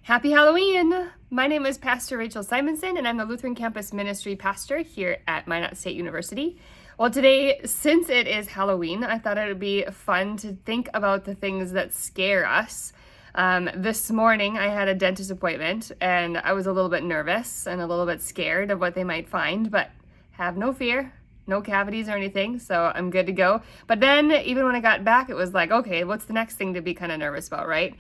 Happy Halloween! My name is Pastor Rachel Simonson, and I'm the Lutheran Campus Ministry Pastor here at Minot State University. Well, today, since it is Halloween, I thought it would be fun to think about the things that scare us. This morning, I had a dentist appointment, and I was a little bit nervous and a little bit scared of what they might find, but have no fear. No cavities or anything, so I'm good to go. But then, even when I got back, it was like, okay, what's the next thing to be kind of nervous about, right?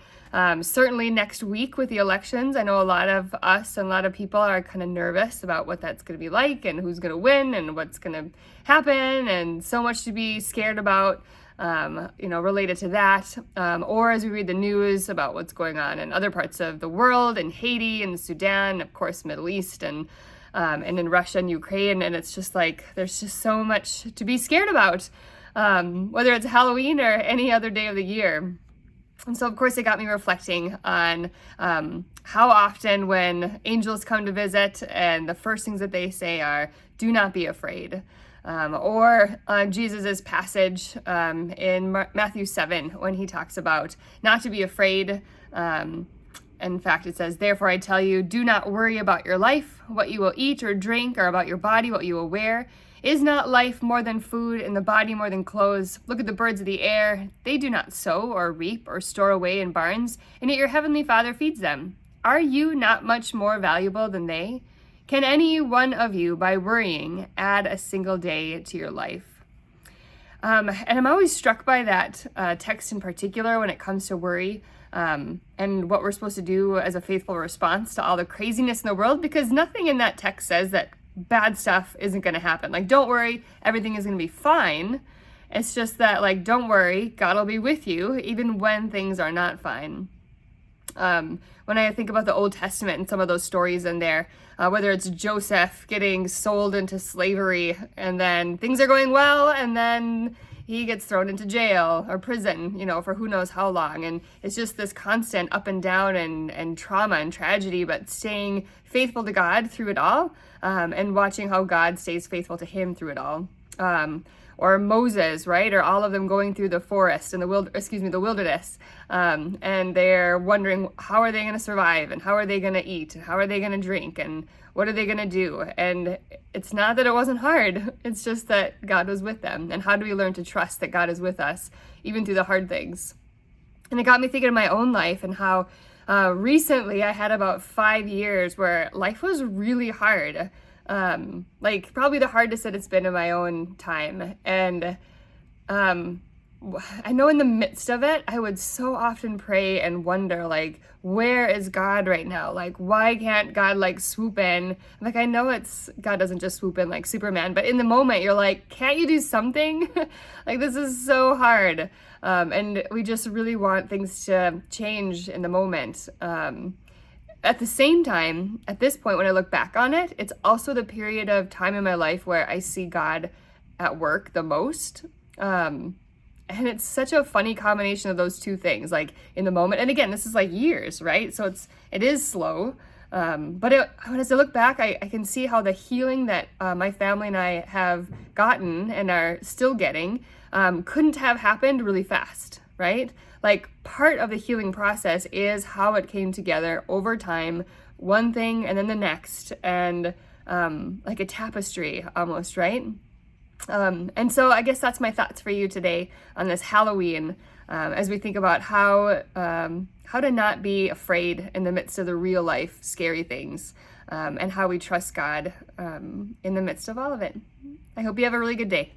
Certainly next week with the elections, I know a lot of us and a lot of people are kind of nervous about what that's going to be like and who's going to win and what's going to happen, and so much to be scared about, related to that. Or as we read the news about what's going on in other parts of the world, in Haiti and Sudan, of course, Middle East, and in Russia and Ukraine, and it's just like there's just so much to be scared about, whether it's Halloween or any other day of the year. And so, of course, it got me reflecting on how often when angels come to visit and the first things that they say are, "Do not be afraid." Or Jesus's passage in Matthew 7 when he talks about not to be afraid. In fact, it says, "Therefore I tell you, do not worry about your life, what you will eat or drink, or about your body, what you will wear. Is not life more than food, and the body more than clothes? Look at the birds of the air. They do not sow or reap or store away in barns, and yet your heavenly Father feeds them. Are you not much more valuable than they? Can any one of you, by worrying, add a single day to your life?" And I'm always struck by that text in particular when it comes to worry. And what we're supposed to do as a faithful response to all the craziness in the world, because nothing in that text says that bad stuff isn't going to happen. Like, don't worry, everything is going to be fine. It's just that, like, don't worry, God will be with you even when things are not fine. When I think about the Old Testament and some of those stories in there, whether it's Joseph getting sold into slavery and then things are going well and then he gets thrown into jail or prison, for who knows how long. And it's just this constant up and down and trauma and tragedy, but staying faithful to God through it all, and watching how God stays faithful to him through it all. Or Moses, right? Or all of them going through the forest and the wilderness. And they're wondering, how are they going to survive? And how are they going to eat? And how are they going to drink? And what are they going to do? And it's not that it wasn't hard. It's just that God was with them. And how do we learn to trust that God is with us, even through the hard things? And it got me thinking of my own life and how recently I had about 5 years where life was really hard. Probably the hardest that it's been in my own time. And I know in the midst of it, I would so often pray and wonder, like, where is God right now? Like, why can't God, swoop in? Like, I know God doesn't just swoop in like Superman, but in the moment, you're like, can't you do something? Like, this is so hard. And we just really want things to change in the moment. At the same time, at this point, when I look back on it, it's also the period of time in my life where I see God at work the most. And it's such a funny combination of those two things, like in the moment. And again, this is like years, right? So it is slow. But as I look back, I can see how the healing that my family and I have gotten and are still getting couldn't have happened really fast, right? Like, part of the healing process is how it came together over time, one thing and then the next, and like a tapestry almost, right? And so I guess that's my thoughts for you today on this Halloween, as we think about how to not be afraid in the midst of the real life scary things, and how we trust God in the midst of all of it. I hope you have a really good day.